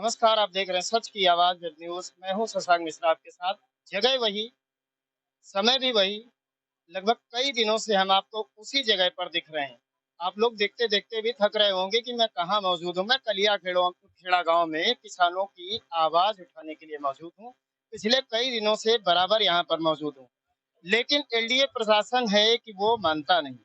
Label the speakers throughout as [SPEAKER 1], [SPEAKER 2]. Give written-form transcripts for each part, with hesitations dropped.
[SPEAKER 1] नमस्कार, आप देख रहे हैं सच की आवाज़ वेब न्यूज़। मैं हूँ शशांक मिश्रा आपके साथ। जगह वही, समय भी वही, लगभग कई दिनों से हम आपको उसी जगह पर दिख रहे हैं। आप लोग देखते-देखते भी थक रहे होंगे कि मैं कहाँ मौजूद हूँ। मैं कलिया खेड़ा गाँव में किसानों की आवाज़ उठाने के लिए मौजूद हूँ। पिछले कई दिनों से बराबर यहाँ पर मौजूद हूँ। लेकिन एनडीए प्रशासन है कि वो मानता नहीं।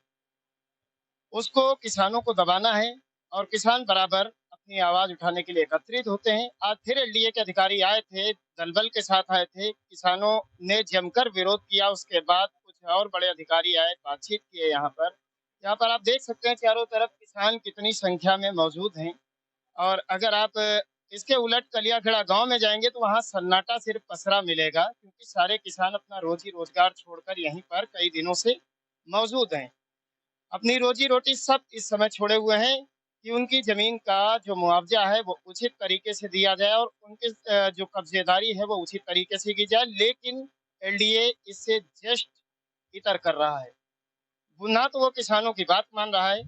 [SPEAKER 1] उसको किसानों को दबाना है और किसान बराबर अपनी आवाज उठाने के लिए एकत्रित होते हैं। आज फिर एलडीए के अधिकारी आए थे, दलबल के साथ आए थे। किसानों ने जमकर विरोध किया। उसके बाद कुछ और बड़े अधिकारी आए, बातचीत किए यहाँ पर। यहाँ पर आप देख सकते हैं चारों तरफ किसान कितनी संख्या में मौजूद हैं। और अगर आप इसके उलट कलियाखेड़ा गांव में जाएंगे तो वहाँ सन्नाटा सिर्फ पसरा मिलेगा, क्योंकि सारे किसान अपना रोजी रोजगार छोड़कर यहीं पर कई दिनों से मौजूद हैं। अपनी रोजी-रोटी सब इस समय छोड़े हुए हैं कि उनकी ज़मीन का जो मुआवज़ा है वो उचित तरीके से दिया जाए और उनके जो कब्ज़ेदारी है वो उचित तरीके से की जाए। लेकिन एलडीए इससे जस्ट इतर कर रहा है। वो ना तो वो किसानों की बात मान रहा है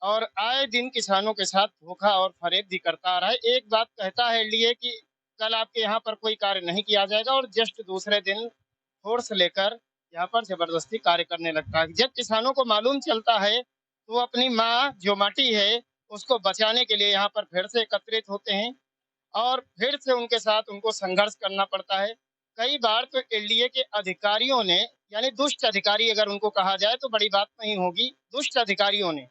[SPEAKER 1] और आए दिन किसानों के साथ धोखा और फ़रेब भी करता आ रहा है। एक बात कहता है एलडीए कि कल आपके यहाँ पर कोई कार्य नहीं किया जाएगा और जस्ट दूसरे दिन फ़ोर्स लेकर यहाँ पर ज़बरदस्ती कार्य करने लगता है। जब किसानों को मालूम चलता है, तो वो अपनी माँ जो माटी है, उसको बचाने के लिए यहाँ पर फिर से एकत्रित होते हैं और फिर से उनके साथ उनको संघर्ष करना पड़ता है। कई बार तो एलडीए के अधिकारियों ने, यानी दुष्ट अधिकारी अगर उनको कहा जाए तो बड़ी बात नहीं होगी, दुष्ट अधिकारियों ने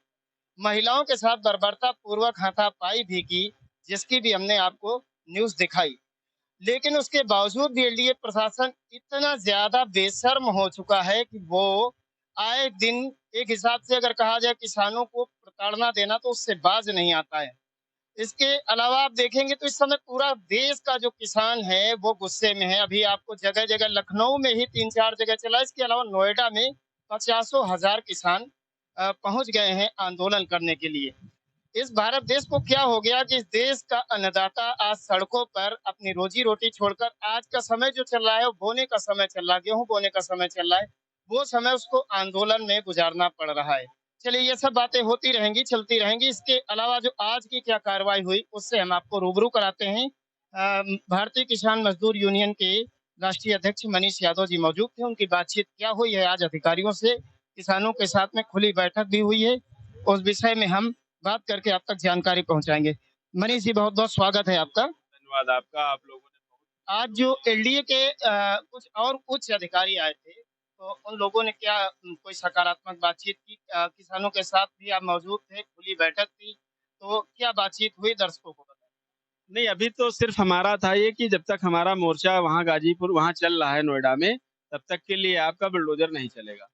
[SPEAKER 1] महिलाओं के साथ बर्बरतापूर्वक हाथापाई भी की, जिसकी भी हमने आपको न्यूज़ दिखाई। लेकिन उसके बावजूद भी एलडीए प्रशासन इतना ज़्यादा बेशर्म हो चुका है कि वो आए दिन एक हिसाब से अगर कहा जाए किसानों को प्रताड़ना देना तो उससे बाज नहीं आता है। इसके अलावा आप देखेंगे तो इस समय पूरा देश का जो किसान है वो गुस्से में है। अभी आपको जगह-जगह लखनऊ में ही 3-4 जगह चला, इसके अलावा नोएडा में पचासों हज़ार किसान पहुँच गए हैं आंदोलन करने के लिए। इस भारत देश को क्या हो गया कि इस देश का अन्नदाता आज सड़कों पर अपनी रोजी-रोटी छोड़कर आज का समय जो चल रहा है, वो बोने का समय चल रहा है, गेहूँ बोने का समय चल रहा है, वो समय उसको आंदोलन में गुज़ारना पड़ रहा है। चलिए ये सब बातें होती रहेंगी, चलती रहेंगी। इसके अलावा जो आज की क्या कार्रवाई हुई, उससे हम आपको रूबरू कराते हैं। भारतीय किसान मज़दूर यूनियन के राष्ट्रीय अध्यक्ष मनीष यादव जी मौजूद थे। उनकी बातचीत क्या हुई है आज अधिकारियों से, किसानों के साथ में खुली बैठक भी हुई है, उस विषय में हम बात करके आप तक जानकारी पहुँचाएँगे। मनीष जी, बहुत-बहुत स्वागत है आपका।
[SPEAKER 2] धन्यवाद आपका। आप लोगों ने
[SPEAKER 1] आज जो एलडीए के कुछ और उच्च अधिकारी आए थे, तो उन लोगों ने क्या कोई सकारात्मक बातचीत की? किसानों के साथ भी आप मौजूद थे, खुली बैठक थी, तो क्या बातचीत हुई दर्शकों को बताएँ?
[SPEAKER 2] नहीं, अभी तो सिर्फ़ हमारा था ये कि जब तक हमारा मोर्चा वहाँ गाज़ीपुर वहाँ चल रहा है नोएडा में, तब तक के लिए आपका बुलडोज़र नहीं चलेगा।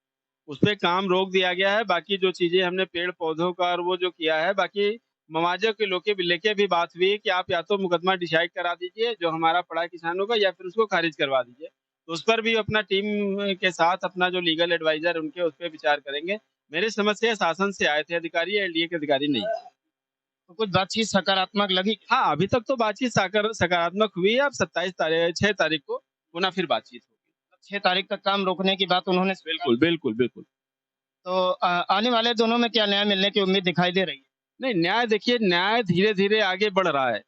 [SPEAKER 2] उसपे काम रोक दिया गया है, बाकी जो चीज़ें हमने पेड़-पौधों का और वो जो किया है, बाकी मुआवज़े को लेके भी बात हुई है कि आप या तो मुकदमा डिसाइड करा दीजिए, जो हमारा पड़ा है किसानों का, या फिर उसको खारिज करवा दीजिए। तो उस पर भी अपना टीम के साथ अपना जो लीगल एडवाइज़र उनके उस पे विचार करेंगे। मेरी समझ से शासन से आए थे अधिकारी, एलडीए के अधिकारी नहीं।
[SPEAKER 1] तो कुछ बातचीत सकारात्मक लगी क्या?
[SPEAKER 2] हाँ, अभी तक तो बातचीत सकारात्मक हुई है। अब 6 तारीख को पुनः फिर बातचीत होगी।
[SPEAKER 1] 6 तारीख तक काम रोकने की बात उन्होंने स्वीकार
[SPEAKER 2] बिल्कुल,
[SPEAKER 1] की।
[SPEAKER 2] बिल्कुल, बिल्कुल।
[SPEAKER 1] तो आने वाले दिनों में क्या न्याय मिलने की उम्मीद दिखाई दे रही है?
[SPEAKER 2] नहीं, न्याय देखिए, न्याय धीरे-धीरे आगे बढ़ रहा है।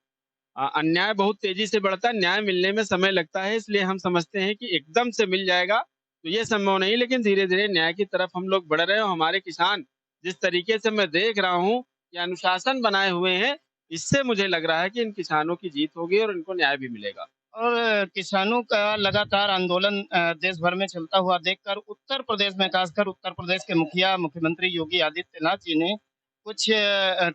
[SPEAKER 2] अन्याय बहुत तेज़ी से बढ़ता है, न्याय मिलने में समय लगता है, इसलिए हम समझते हैं कि एकदम से मिल जाएगा, तो ये संभव नहीं, लेकिन धीरे-धीरे न्याय की तरफ हम लोग बढ़ रहे हैं और हमारे किसान जिस तरीके से मैं देख रहा हूँ कि अनुशासन बनाए हुए हैं, इससे मुझे लग रहा है कि इन किसानों की जीत होगी और इनको न्याय भी मिलेगा।
[SPEAKER 1] और किसानों का लगातार आंदोलन देश भर में चलता हुआ देखकर उत्तर प्रदेश में, खासकर उत्तर प्रदेश के मुख्यमंत्री योगी आदित्यनाथ जी ने कुछ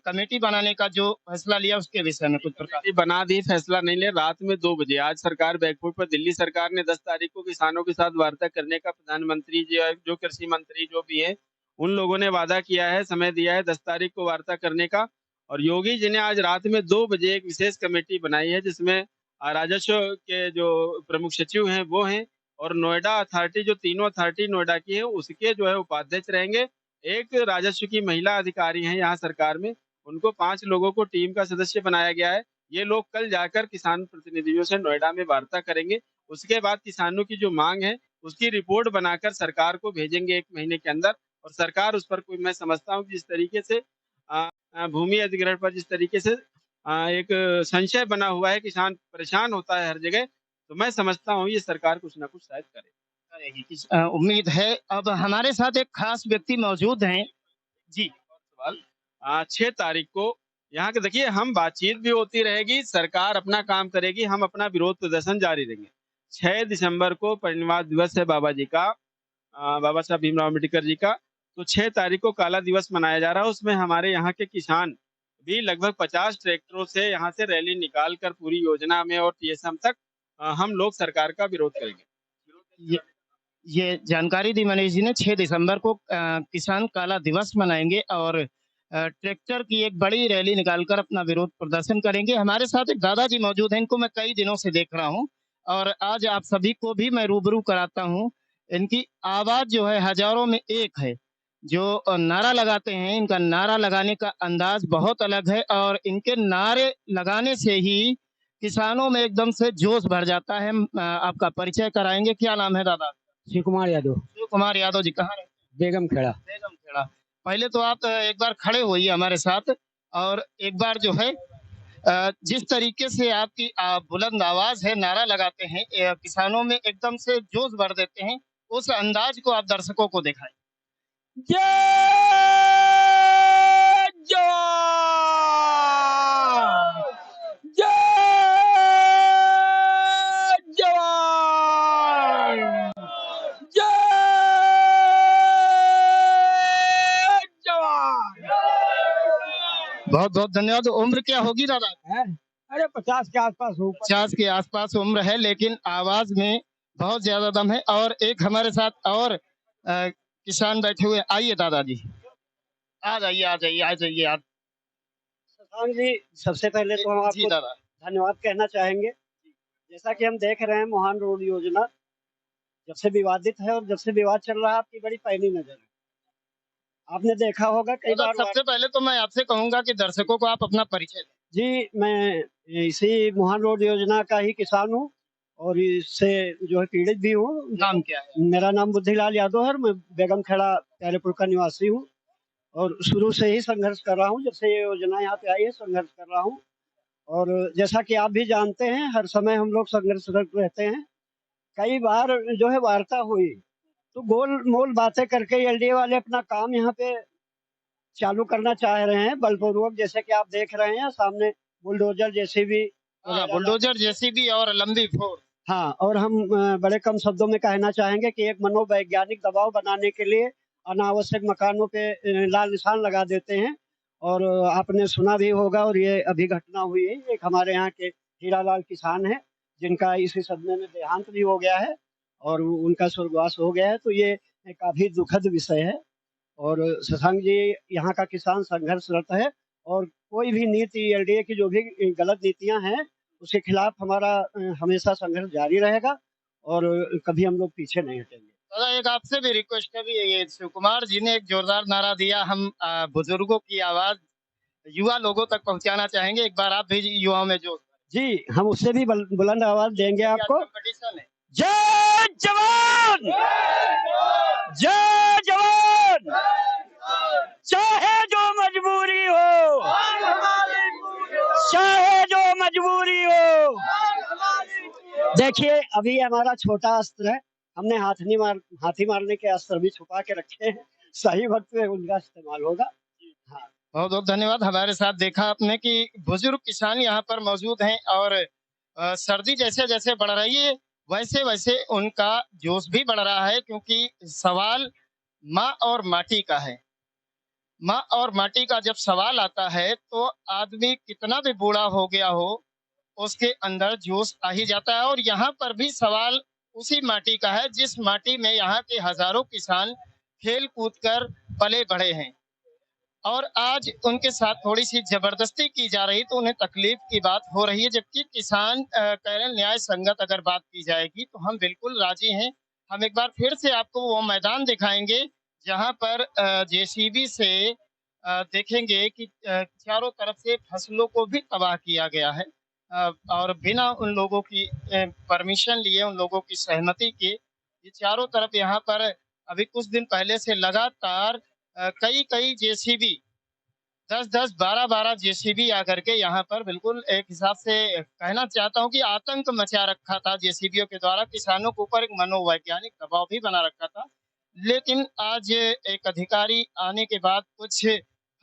[SPEAKER 1] कमेटी बनाने का जो फैसला लिया उसके विषय में कुछ प्रकाश।
[SPEAKER 2] कमेटी बना दी, फैसला नहीं लिया। रात में 2 बजे आज सरकार बैकफुट पर, दिल्ली सरकार ने 10 तारीख को किसानों के साथ वार्ता करने का, प्रधानमंत्री जी जो कृषि मंत्री जो भी हैं, उन लोगों ने वादा किया है, समय दिया है 10 तारीख को वार्ता करने का। और योगी जी ने आज रात में 2 बजे एक विशेष कमेटी बनाई है, जिसमें राजस्व के जो प्रमुख सचिव हैं वो हैं, और नोएडा अथॉरिटी, जो तीनों अथॉरिटी नोएडा की है, उसके जो है उपाध्यक्ष रहेंगे। एक राजस्व की महिला अधिकारी हैं यहाँ सरकार में, उनको 5 लोगों को टीम का सदस्य बनाया गया है। ये लोग कल जाकर किसान प्रतिनिधियों से नोएडा में वार्ता करेंगे। उसके बाद किसानों की जो माँग है, उसकी रिपोर्ट बनाकर सरकार को भेजेंगे 1 महीने के अंदर, और सरकार उस पर कोई, मैं समझता हूँ कि जिस तरीके से भूमि अधिग्रहण पर जिस तरीके से एक संशय बना हुआ है, किसान परेशान होता है हर जगह। तो मैं समझता हूँ ये सरकार कुछ ना कुछ शायद करे।
[SPEAKER 1] करेगी उम्मीद है। अब हमारे साथ एक खास व्यक्ति मौजूद हैं। जी।
[SPEAKER 2] सवाल 6 तारीख को यहाँ के देखिए, हम बातचीत भी होती रहेगी, सरकार अपना काम करेगी, हम अपना विरोध प्रदर्शन जारी रहेंगे। 6 दिसंबर को परिनिर्वाण दिवस है बाबा जी का, बाबा साहब भीमराव अम्बेडकर जी का। तो 6 तारीख को काला दिवस मनाया जा रहा है। उसमें हमारे यहाँ के किसान भी लगभग 50 ट्रैक्टरों से यहाँ से रैली निकाल कर पूरी योजना में और टीएसएम तक हम लोग सरकार का विरोध करेंगे।
[SPEAKER 1] ये ये जानकारी दी मनीष जी ने। 6 दिसंबर को किसान काला दिवस मनाएंगे और ट्रैक्टर की एक बड़ी रैली निकालकर अपना विरोध प्रदर्शन करेंगे। हमारे साथ एक दादाजी मौजूद हैं, इनको मैं कई दिनों से देख रहा हूँ और आज आप सभी को भी मैं रूबरू कराता हूँ। इनकी आवाज जो है हजारों में एक है। जो नारा लगाते हैं, इनका नारा लगाने का अंदाज बहुत अलग है और इनके नारे लगाने से ही किसानों में एकदम से जोश भर जाता है। आपका परिचय कराएंगे, क्या नाम है दादा?
[SPEAKER 3] शिव कुमार यादव,
[SPEAKER 1] शिव कुमार यादव जी, कहाँ रहते
[SPEAKER 3] बेगम खेड़ा।
[SPEAKER 1] हैं? बेगम खेड़ा। पहले तो आप एक बार खड़े होइए हमारे साथ और एक बार जो है जिस तरीके से आपकी बुलंद आवाज है, नारा लगाते हैं, किसानों में एकदम से जोश भर देते हैं, उस अंदाज को आप दर्शकों को दिखाएं।
[SPEAKER 3] जय जवान, जय जवान, जय जवान।
[SPEAKER 1] बहुत बहुत धन्यवाद। उम्र क्या होगी दादा?
[SPEAKER 3] है? अरे 50 के आसपास हो।
[SPEAKER 1] 50 के आसपास उम्र है, लेकिन आवाज में बहुत ज्यादा दम है। और एक हमारे साथ और किसान बैठे हुए। आइए दादाजी, आ जाइए आ जाइए आ जाइए आप।
[SPEAKER 3] शशांक जी, सबसे पहले तो हम
[SPEAKER 1] जी
[SPEAKER 3] आपको
[SPEAKER 1] दादा।
[SPEAKER 3] धन्यवाद कहना चाहेंगे। जैसा कि हम देख रहे हैं, मोहान रोड योजना जब से विवादित है और जब से विवाद चल रहा है, आपकी बड़ी पैनी नजर है। आपने देखा होगा कई
[SPEAKER 1] दादा,
[SPEAKER 3] बार।
[SPEAKER 1] सबसे पहले तो मैं आपसे कहूंगा कि दर्शकों को आप अपना परिचय दें।
[SPEAKER 3] जी, मैं इसी मोहान रोड योजना का ही किसान हूँ और इससे जो है पीड़ित भी हूँ।
[SPEAKER 1] नाम क्या है?
[SPEAKER 3] मेरा नाम बुद्धिलाल यादव है। मैं बेगम खेड़ा प्यारेपुर का निवासी हूँ और शुरू से ही संघर्ष कर रहा हूँ। जब से ये योजना यहाँ पे आई है, संघर्ष कर रहा हूँ। और जैसा कि आप भी जानते हैं, हर समय हम लोग संघर्षरत रहते हैं। कई बार जो है वार्ता हुई तो गोल मोल बातें करके एलडीए वाले अपना काम यहाँ पे चालू करना चाह रहे हैं बलपूर्वक। जैसे कि आप देख रहे हैं सामने बुलडोजर जेसीबी
[SPEAKER 1] हाँ, बुलडोजर जेसीबी और लंबी फोर्स।
[SPEAKER 3] हाँ, और हम बड़े कम शब्दों में कहना चाहेंगे कि एक मनोवैज्ञानिक दबाव बनाने के लिए अनावश्यक मकानों पे लाल निशान लगा देते हैं। और आपने सुना भी होगा, और ये अभी घटना हुई है, एक हमारे यहाँ के हीरालाल किसान है जिनका इसी सदमे में देहांत भी हो गया है और उनका स्वर्गवास हो गया है। तो ये काफी दुखद विषय है। और शशांक जी, यहाँ का किसान संघर्षरत है और कोई भी नीति, एलडीए की जो भी गलत नीतियां हैं, उसके खिलाफ हमारा हमेशा संघर्ष जारी रहेगा और कभी हम लोग पीछे नहीं हटेंगे।
[SPEAKER 1] दादा, एक आपसे भी रिक्वेस्ट है। भी ये शिव कुमार जी ने एक जोरदार नारा दिया, हम बुजुर्गों की आवाज युवा लोगों तक पहुंचाना चाहेंगे। एक बार आप भी युवाओं में जोश
[SPEAKER 3] जी, हम उससे भी बुलंद आवाज देंगे आपको।
[SPEAKER 1] कंपटीशन है।
[SPEAKER 3] जय जवान, जय जवान, चाहे जो मजबूरी हो, चाहे जो मजबूरी हो। देखिए, अभी हमारा छोटा अस्त्र है, हमने हाथी मारने के अस्त्र भी छुपा के रखे हैं। सही वक्त पे उनका इस्तेमाल होगा। हाँ,
[SPEAKER 1] बहुत बहुत धन्यवाद। हमारे साथ देखा आपने कि बुजुर्ग किसान यहाँ पर मौजूद हैं और सर्दी जैसे जैसे बढ़ रही है, वैसे वैसे उनका जोश भी बढ़ रहा है, क्योंकि सवाल माँ और माटी का है। माँ और माटी का जब सवाल आता है तो आदमी कितना भी बूढ़ा हो गया हो, उसके अंदर जोश आ ही जाता है। और यहाँ पर भी सवाल उसी माटी का है, जिस माटी में यहाँ के हजारों किसान खेल कूद कर पले बढ़े हैं। और आज उनके साथ थोड़ी सी जबरदस्ती की जा रही तो उन्हें तकलीफ की बात हो रही है। जबकि किसान कह रहे हैं न्याय संगत अगर बात की जाएगी तो हम बिल्कुल राजी हैं। हम एक बार फिर से आपको वो मैदान दिखाएंगे जहां पर जेसीबी से देखेंगे कि चारों तरफ से फसलों को भी तबाह किया गया है और बिना उन लोगों की परमिशन लिए, उन लोगों की सहमति के, ये चारों तरफ यहाँ पर अभी कुछ दिन पहले से लगातार कई कई जेसीबी 10-10, 12-12 जेसीबी आकर के यहाँ पर बिल्कुल एक हिसाब से कहना चाहता हूँ कि आतंक मचा रखा था जेसीबियों के द्वारा। किसानों के ऊपर एक मनोवैज्ञानिक दबाव भी बना रखा था। लेकिन आज एक अधिकारी आने के बाद कुछ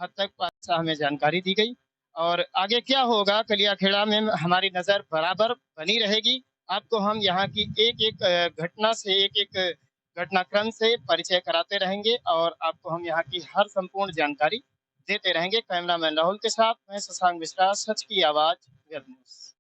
[SPEAKER 1] हद तक ऐसा हमें जानकारी दी गई और आगे क्या होगा कलियाखेड़ा में हमारी नज़र बराबर बनी रहेगी। आपको हम यहाँ की एक-एक घटना से, एक-एक घटनाक्रम से परिचय कराते रहेंगे और आपको हम यहाँ की हर संपूर्ण जानकारी देते रहेंगे। कैमरामैन राहुल के साथ मैं शशांक मिश्रा, सच की आवाज़ वेब न्यूज़।